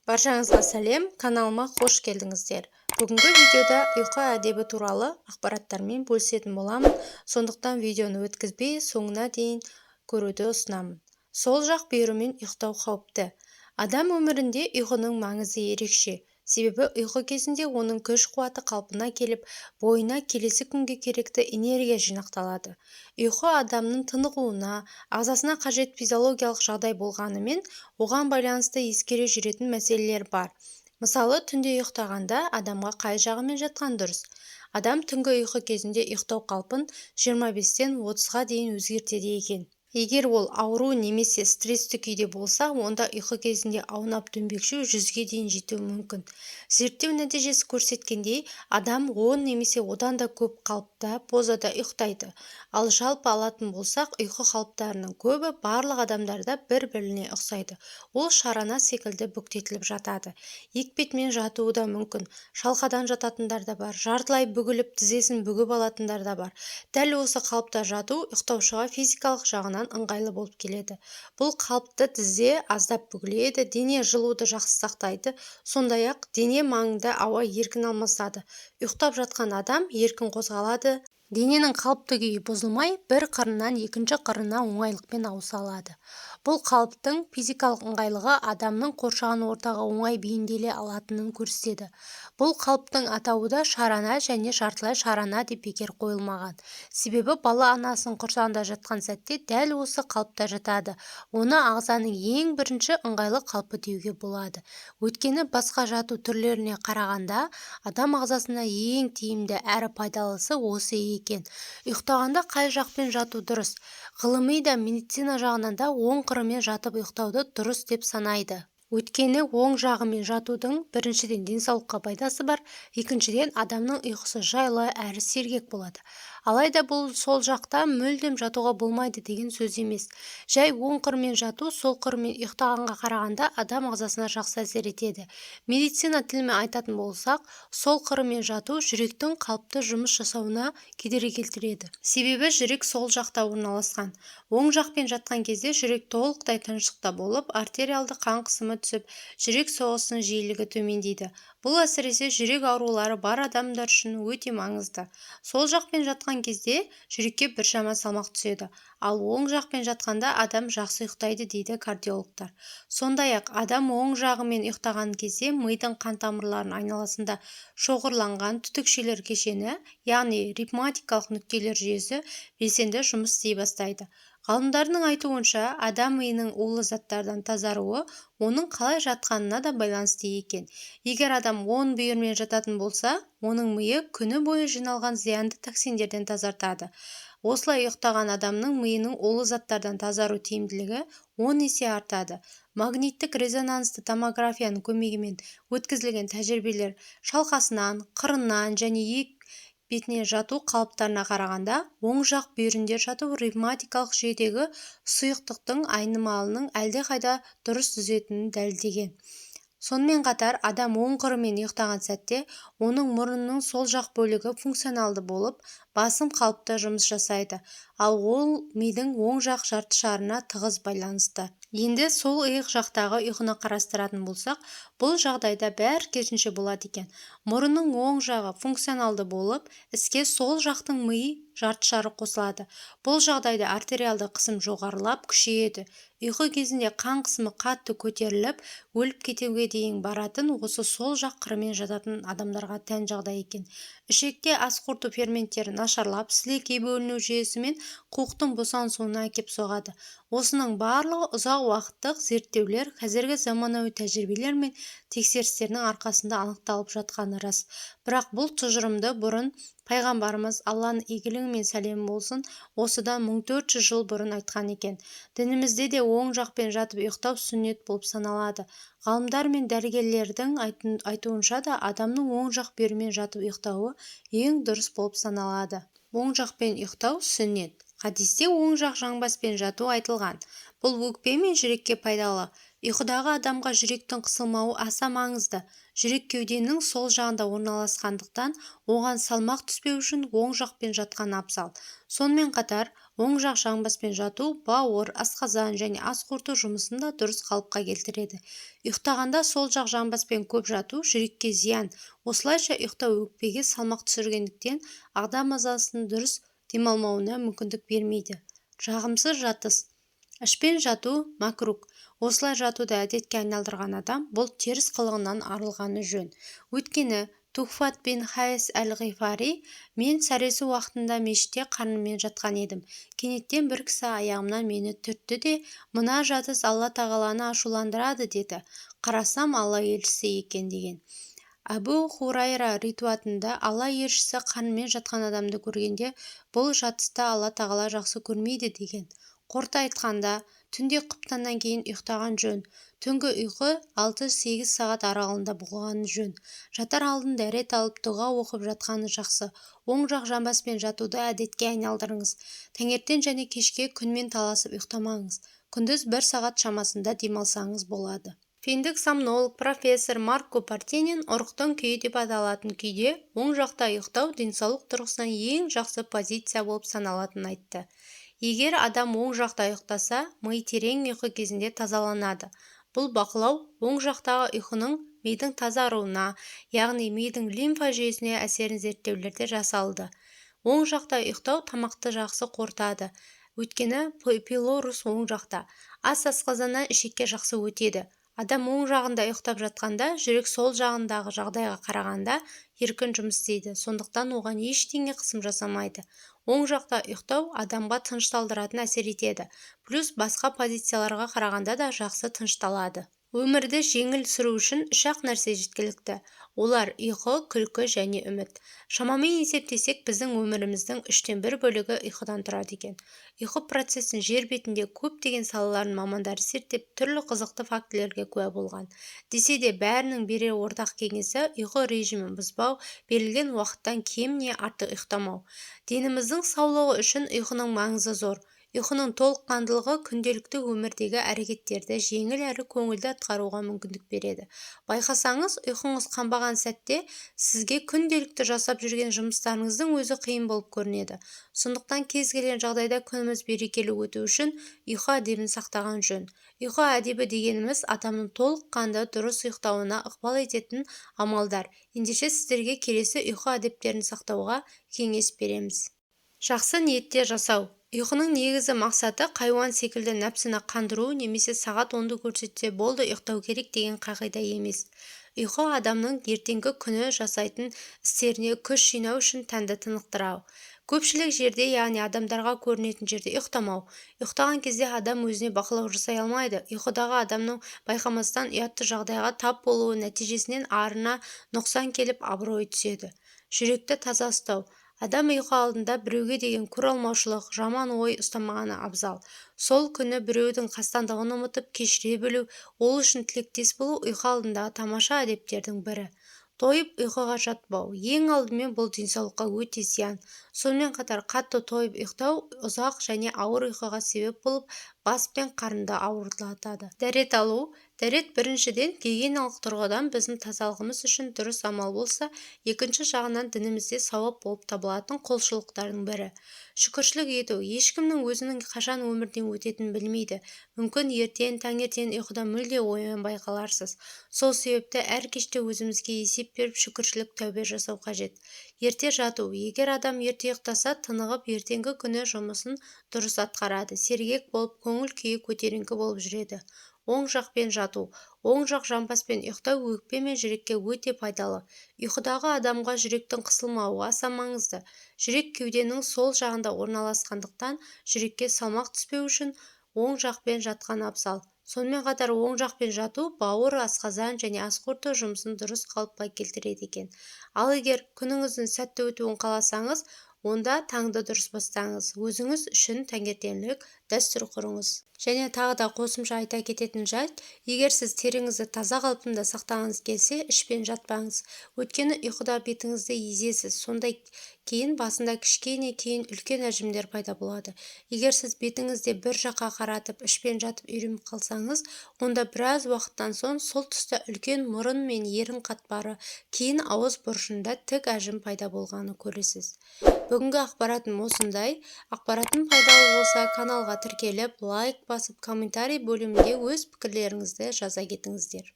Баршаңызға сәлем, каналыма қош келдіңіздер. Бүгінгі видеода ұйқы әдебі туралы ақпараттармен бөлісетін боламын, сондықтан видеоны өткізбей соңына дейін көруді ұсынамын. Сол жақ бүйірімен ұйықтау қауіпті. Адам өмірінде ұйқының маңызы ерекше. Себебі ұйқы кезінде оның күш-қуаты қалпына келіп, бойына келесі күнге керекті энергия жинақталады. Ұйқы адамның тынығуына, ағзасына қажет физиологиялық жағдай болғанымен, оған байланысты ескере жүретін мәселелер бар. Мысалы, түнде ұйықтағанда адамға қай жағымен жатқан дұрыс? Адам түнгі ұйқы кезінде ұйықтау қалпын 25-тен 30-ға дейін өзгертеді екен. Егер ол ауру немесе стрессті күйде болса, онда ұйқы кезінде аунап дөңбекшу 100-ге дейін жетуі мүмкін. Зерттеу нәтижесі көрсеткендей, адам 10 немесе одан да көп қалыпта позада ұйықтайды. Ал жалпы алатын болсақ, ұйқы қалыптарының көбі барлық адамдарда бір-біріне ұқсайды. Ол шарана секілді бүктетіліп жатады. Екпетмен жатуы да мүмкін. Шалқадан жататындар да бар, жартылай бүгіліп тізесін бүгіп алатындар да бар. Дәл осы қалыпта жату ұйықтаушыға физикалық жағынан ыңғайлы болып келеді. Бұл қалыпты тізе аздап бүгіледі, дене жылуды жақсы сақтайды, сондай-ақ дене маңында ауа еркін алмасады. Ұйықтап жатқан адам еркін қозғалады. Дененің қалыпты күйі бұзылмай, бір қырынан екінші қырына оңайлықпен ауыса алады. Бұл қалыптың физикалық ыңғайлығы адамның қоршаған ортаға оңай бейімделе алатынын көрсетеді. Бұл қалыптың атауы да шарана және жартылай шарана деп бекер қойылмаған. Себебі бала анасының құрсағында жатқан сәтте дәл осы қалыпта жатады. Оны ағзаның ең бірінші ыңғайлы қалпы деуге болады. Өйткені басқа жату түрлеріне қарағанда адам ағзасына ең тиімді әрі пайдалысы осы екен. Ұйықтағанда қай жақпен жату дұрыс? Ғылыми да медицина жағынан да оң қырымен жатып ұйықтауды дұрыс деп санайды. Өйткені оң жағымен жатудың біріншіден денсаулыққа пайдасы бар, екіншіден адамның ұйқысы жайлы әрі сергек болады. Алайда бұл сол жақта мүлдем жатуға болмайды деген сөз емес. Жай оң қырымен жату сол қырымен ұйықтағанға қарағанда адам ағзасына жақсы әсер етеді. Медицина тілімен айтатын болсақ, сол қырымен жату жүректің қалыпты жұмыс жасауына кедергі келтіреді. Себебі жүрек сол жақта орналасқан. Оң жақпен жатқан кезде жүрек толықтай тыныштықта болып, артериалды қан қысымы түсіп, жүрек соғысының жиілігі төмендейді. Бұл әсіресе жүрек аурулары бар адамдар үшін өте маңызды. Сол жақпен жатқан кезде жүрекке біршама салмақ түседі, ал оң жақпен жатқанда адам жақсы ұйықтайды дейді кардиологтар. Сондай-ақ адам оң жағымен ұйықтаған кезде мидың қан тамырларының айналасында шоғырланған түтікшелер кешені, яғни ревматикалық нүктелер жүйесі белсенді жұмыс істей бастайды. Ғалымдардың айтуынша, адам миының улы заттардан тазаруы оның қалай жатқанына да байланысты екен. Егер адам оң бүйірмен жататын болса, оның миы күні бойы жиналған зиянды токсиндерден тазартады. Осылай ұйықтаған адамның миының улы заттардан тазару тиімділігі 10 есе артады. Магниттік резонансты томографияның көмегімен өткізілген тәжірибелер шалқасынан, қырынан және бетіне жату қалыптарына қарағанда, оң жақ бүйірінде жату ревматикалық жүйедегі сұйықтықтың айнымалының әлдеқайда дұрыс түзетінін дәлелдеген. Сонымен қатар, адам оң қырымен ұйықтаған сәтте, оның мұрнының сол жақ бөлігі функционалды болып, басым қалыпта жұмыс жасайды, ал ол мидың оң жақ жарты шарына тығыз байланысты. Енді сол иық жақтағы ұйқыны қарастыратын болсақ, бұл жағдайда бәрі керісінше болады екен. Мұрынның оң жағы функционалды болып, іске сол жақтың ми жарты шары қосылады. Бұл жағдайда артериалды қысым жоғарылап күшейеді. Ұйқы кезінде қан қысымы қатты көтеріліп, өліп кетуге дейін баратын осы сол жақ қырымен жататын адамдарға тән жағдай екен. Ішекте ас қорыту ферменттері нашарлап, сілекей бөліну жүйесі мен қуықтың босаңсуына әкеп соғады. Осының барлығы ұзақ уақыттық зерттеулер, қазіргі заманауи тәжірибелер мен тексерістердің арқасында анықталып жатқаны рас. Бірақ бұл тұжырымды бұрын пайғамбарымыз, Алланың игілігі мен сәлемі болсын, осыдан 1400 жыл бұрын айтқан екен. Дінімізде де оң жақпен жатып ұйықтау сүннет болып саналады. Ғалымдар мен дәрігерлердің айтуынша да адамның оң жақ бүйірімен жатып ұйықтауы ең дұрыс болып саналады. Оң жақпен ұйықтау сүннет. Хадисте оң жақ жамбаспен жату айтылған. Бұл өкпе мен жүрекке пайдалы. Ұйқыдағы адамға жүректің қысылмауы аса маңызды. Жүрек кеуденің сол жағында орналасқандықтан, оған салмақ түспеу үшін оң жақпен жатқан абзал. Сонымен қатар, Оң жақ жамбаспен жату бауыр, асқазан және ас қорыту жұмысын да дұрыс қалыпқа келтіреді. Ұйықтағанда сол жақ жамбаспен көп жату жүрекке зиян. Осылайша ұйықтау өкпеге салмақ түсіргендіктен ағза мазасының дұрыс демалмауына мүмкіндік бермейді. Жағымсыз жатыс. Ішпен жату макрух. Осылай жатуды әдетке айналдырған адам бұл теріс қылығынан арылғаны жөн. Өйткені Тухфат бин Хайс әл-Ғифари: мен сәресі уақытында мешітте қарныммен жатқан едім. Кенеттен бір кісі аяғымнан мені түртті де, мына жатыс Алла тағаланы ашуландырады деді. Қарасам Алла елшісі екен деген. Әбу Хурайра риуаятында Алла елшісі қарнымен жатқан адамды көргенде бұл жатысты Алла тағала жақсы көрмейді деген. Қорыта айтқанда, түнде құптаннан кейін ұйықтаған жөн. Түнгі ұйқы 6-8 сағат аралығында болғаны жөн. Жатар алдын дәрет алып дұға оқып жатқаны жақсы. Оң жақ жамбаспен жатуды әдетке айналдырыңыз. Таңертең және кешке күнмен таласып ұйықтамаңыз. Күндіз 1 сағат шамасында демалсаңыз болады. Финдік сомнолог профессор Марко Партенин ұрықтың күйі деп аталатын күйде оң жақта ұйықтау денсаулық тұрғысынан ең жақсы позиция болып саналатынын айтты. Егер адам оң жақта ұйықтаса, ми терең ұйқы кезінде тазаланады. Бұл бақылау оң жақтағы ұйқының мидың тазаруына, яғни мидың лимфа жүйесіне әсерін зерттеулерде жасалды. Оң жақта ұйықтау тамақты жақсы қорытады. Өйткені пилорус оң жақта. Ас асқазаннан ішекке жақсы өтеді. Адам оң жағында ұйықтап жатқанда, жүрек сол жағындағы жағдайға қарағанда еркін жұмыс істейді. Сондықтан оған ештеңе қысым жасамайды. Оң жақта ұйықтау адамға тынышталдыратын әсер етеді. Плюс басқа позицияларға қарағанда да жақсы тынышталады. Өмірді жеңіл сүру үшін 3-ақ нәрсе жеткілікті. Олар ұйқы, күлкі және үміт. Шамамен есептесек, біздің өміріміздің 1/3 бөлігі ұйқыдан тұрады екен. Ұйқы процесін жер бетінде көптеген салаларын мамандары зерттеп, түрлі қызықты фактілерге куә болған. Десе де бәрінің берер ортақ кеңесі ұйқы режимін бұзбау, берілген уақыттан кем не артық ұйықтамау. Деніміздің саулығы үшін ұйқының маңызы зор. Ұйқының толыққандылығы күнделікті өмірдегі әрекеттерді жеңіл әрі көңілді атқаруға мүмкіндік береді. Байқасаңыз, ұйқыңыз қанбаған сәтте сізге күнделікті жасап жүрген жұмыстарыңыздың өзі қиын болып көрінеді. Сондықтан кез келген жағдайда күніміз берекелі өту үшін ұйқы әдебін сақтаған жөн. Ұйқы әдебі дегеніміз адамның толыққанды дұрыс ұйықтауына ықпал ететін амалдар. Ендеше сіздерге келесі ұйқы әдептерін сақтауға кеңес береміз. Жақсы ниетте жасау. Ұйқының негізі мақсаты хайуан секілді нәпсіні қандыру немесе сағат 10-ды көрсетсе болды ұйықтау керек деген қағида емес. Ұйқы адамның ертеңгі күні жасайтын істеріне күш жинау үшін тәнді тынықтырау. Көпшілік жерде, яғни адамдарға көрінетін жерде ұйықтамау. Ұйықтаған кезде адам өзіне бақылау жасай алмайды. Ұйқыдағы адамның байқамастан ұятты жағдайға тап болуы нәтижесінен арына нұқсан келіп абыройы түседі. Жүректі таза ұстау. Адам ұйқы алдында біреуге деген көреалмаушылық, жаман ой ұстамағаны абзал. Сол күні біреудің қастандығын ұмытып кешіре білу, ол үшін тілектес болу ұйқы алдындағы тамаша әдептердің бірі. Тойып ұйқыға жатпау. Ең алдымен бұл денсаулыққа өте зиян. Сонымен қатар қатты тойып ұйықтау ұзақ және ауыр ұйқыға себеп болып, бас пен қарынды ауырлатады. Дәрет алу. Дәрет біріншіден гигиеналық тұрғыдан біздің тазалығымыз үшін дұрыс амал болса, екінші жағынан дінімізде сауап болып табылатын құлшылықтардың бірі. Шүкіршілік ету. Ешкімнің өзінің қашан өмірден өтетінін білмейді. Мүмкін ертең, таңертең ұйқыдан мүлде оянбай қаларсыз. Сол себепті әр кеште өзімізге есеп беріп шүкіршілік тәубе жасау қажет. Ерте жату. Егер адам ерте ұйықтаса, тынығып ертеңгі күні жұмысын дұрыс атқарады. Сергек болып, көңіл күйі көтеріңкі болып жүреді. Оң жақпен жату. Оң жақ жамбаспен ұйықтау өкпе мен жүрекке өте пайдалы. Ұйқыдағы адамға жүректің қысылмауы аса маңызды. Жүрек кеуденің сол жағында орналасқандықтан, жүрекке салмақ түспеу үшін оң жақпен жатқан абзал. Сонымен қатар оң жақпен жату бауыр, асқазан және ас қорыту жұмысын дұрыс қалыпқа келтіреді екен. Ал егер күніңіздің сәтті өтуін қаласаңыз, онда таңды дұрыс бастаңыз. Өзіңіз үшін таңертеңгілік дәстүр құрыңыз. Және тағы да қосымша айта кететін жайт, егер сіз теріңізді таза қалпында сақтағыңыз келсе, ішпен жатпаңыз. Өйткені ұйқыда бетіңізді езесіз. Сондай кейін басында кішкене, кейін үлкен әжімдер пайда болады. Егер сіз бетіңізде бір жаққа қаратып, ішпен жатып үйреніп қалсаңыз, онда біраз уақыттан соң сол тұста үлкен мұрын мен ерін қатпары, кейін ауыз бұрышында тік әжім пайда болғаны көресіз. Бүгінгі ақпаратым осындай. Ақпаратым пайдалы болса, каналға тіркеліп, лайк басып, комментарий бөлімінде өз пікірлеріңізді жаза кетіңіздер.